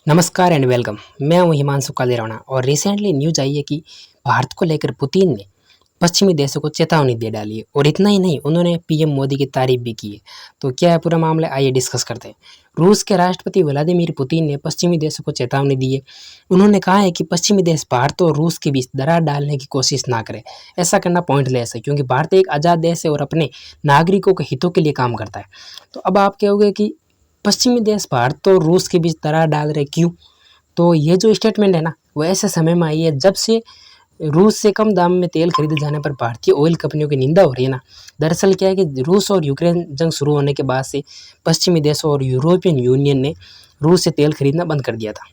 नमस्कार and welcome. मैं हूं हिमांशु कालेराणा और रिसेंटली न्यूज आई है कि भारत को लेकर पुतिन ने पश्चिमी देशों को चेतावनी दे डाली है और इतना ही नहीं, उन्होंने पीएम मोदी की तारीफ भी की है। तो क्या है पूरा मामला, आइए डिस्कस करते हैं। रूस के राष्ट्रपति व्लादिमीर पुतिन ने पश्चिमी देशों को चेतावनी दी है। उन्होंने कहा है कि पश्चिमी देश भारत और रूस के बीच दरार डालने की कोशिश ना करें। ऐसा करना पॉइंटलेस है क्योंकि भारत एक आज़ाद देश है और अपने नागरिकों के हितों के लिए काम करता है। तो अब आप कहोगे कि पश्चिमी देश भारत और रूस के बीच दरार डाल रहे, क्यों? तो ये जो स्टेटमेंट है ना, वो ऐसे समय में आई है जब से रूस से कम दाम में तेल खरीदे जाने पर भारतीय ऑयल कंपनियों की निंदा हो रही है ना। दरअसल क्या है कि रूस और यूक्रेन जंग शुरू होने के बाद से पश्चिमी देशों और यूरोपियन यूनियन ने रूस से तेल खरीदना बंद कर दिया था।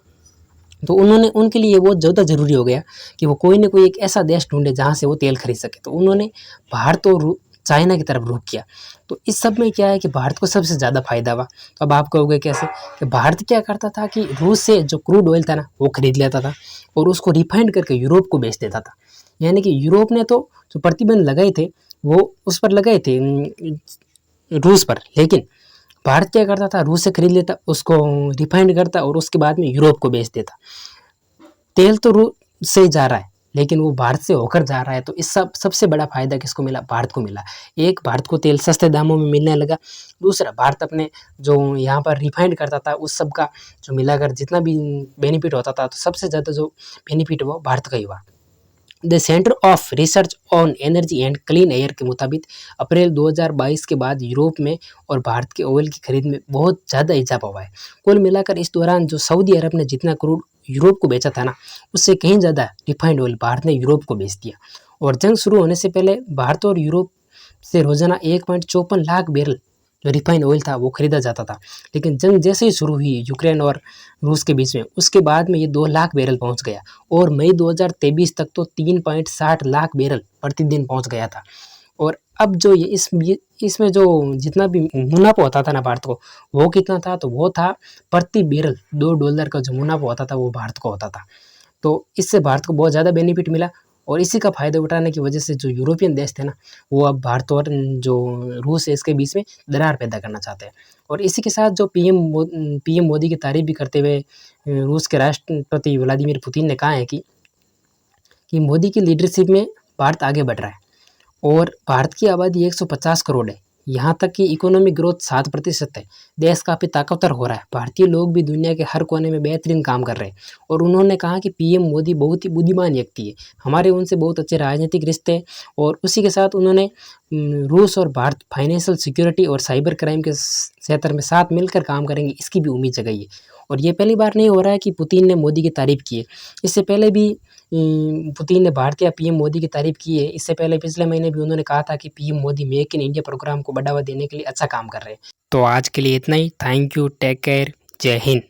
तो उन्होंने उनके लिए बहुत ज़्यादा ज़रूरी हो गया कि वो कोई ना कोई एक ऐसा देश ढूंढे जहाँ से वो तेल खरीद सके। तो उन्होंने भारत और चाइना की तरफ रुख किया। तो इस सब में क्या है कि भारत को सबसे ज़्यादा फायदा हुआ। तो अब आप कहोगे कैसे? कि भारत क्या करता था कि रूस से जो क्रूड ऑयल था ना, वो खरीद लेता था और उसको रिफाइंड करके यूरोप को बेच देता था। यानी कि यूरोप ने तो जो प्रतिबंध लगाए थे वो उस पर लगाए थे, रूस पर, लेकिन भारत क्या करता था, रूस से खरीद लेता, उसको रिफाइंड करता और उसके बाद में यूरोप को बेच देता। तेल तो रूस से जा रहा है लेकिन वो भारत से होकर जा रहा है। तो इस सबसे बड़ा फायदा किसको मिला? भारत को मिला। एक, भारत को तेल सस्ते दामों में मिलने लगा। दूसरा, भारत अपने जो यहाँ पर रिफाइंड करता था उस सब का जो मिलाकर जितना भी बेनिफिट होता था, तो सबसे ज़्यादा जो बेनिफिट वो भारत का ही हुआ। The centre of research on energy and clean air के मुताबिक अप्रैल 2022 के बाद यूरोप में और भारत के ऑयल की खरीद में बहुत ज़्यादा इजाफा हुआ है। कुल मिलाकर इस दौरान जो सऊदी अरब ने जितना क्रूड यूरोप को बेचा था ना, उससे कहीं ज़्यादा रिफाइंड ऑयल भारत ने यूरोप को बेच दिया। और जंग शुरू होने से पहले भारत और यूरोप से रोजाना 1.54 लाख बैरल जो रिफाइंड ऑयल था वो खरीदा जाता था। लेकिन जंग जैसे ही शुरू हुई यूक्रेन और रूस के बीच में, उसके बाद में ये 2 लाख बैरल पहुंच गया और मई 2023 तक तो 3.60 लाख बैरल प्रतिदिन पहुंच गया था। और अब जो इसमें जो जितना भी मुनाफा होता था ना भारत को, वो कितना था? तो वो था प्रति बैरल $2 का जो मुनाफा होता था वो भारत को होता था। तो इससे भारत को बहुत ज़्यादा बेनिफिट मिला और इसी का फ़ायदा उठाने की वजह से जो यूरोपियन देश थे ना, वो अब भारत और जो रूस है इसके बीच में दरार पैदा करना चाहते हैं। और इसी के साथ जो पीएम मोदी की तारीफ भी करते हुए रूस के राष्ट्रपति व्लादिमीर पुतिन ने कहा है कि मोदी की लीडरशिप में भारत आगे बढ़ रहा है और भारत की आबादी 150 करोड़ है। यहाँ तक कि इकोनॉमिक ग्रोथ 7% है। देश काफ़ी ताकतवर हो रहा है। भारतीय लोग भी दुनिया के हर कोने में बेहतरीन काम कर रहे हैं। और उन्होंने कहा कि पीएम मोदी बहुत ही बुद्धिमान व्यक्ति है, हमारे उनसे बहुत अच्छे राजनीतिक रिश्ते हैं। और उसी के साथ उन्होंने रूस और भारत फाइनेंशियल सिक्योरिटी और साइबर क्राइम के क्षेत्र में साथ मिलकर काम करेंगे, इसकी भी उम्मीद जगाई है। और ये पहली बार नहीं हो रहा है कि पुतिन ने मोदी की तारीफ की है। इससे पहले भी पुतिन ने भारतीय पीएम मोदी की तारीफ की है। इससे पहले पिछले महीने भी उन्होंने कहा था कि PM Modi make in India programme को बढ़ावा देने के लिए अच्छा काम कर रहे हैं। तो आज के लिए इतना ही। थैंक यू, टेक केयर, जय हिंद।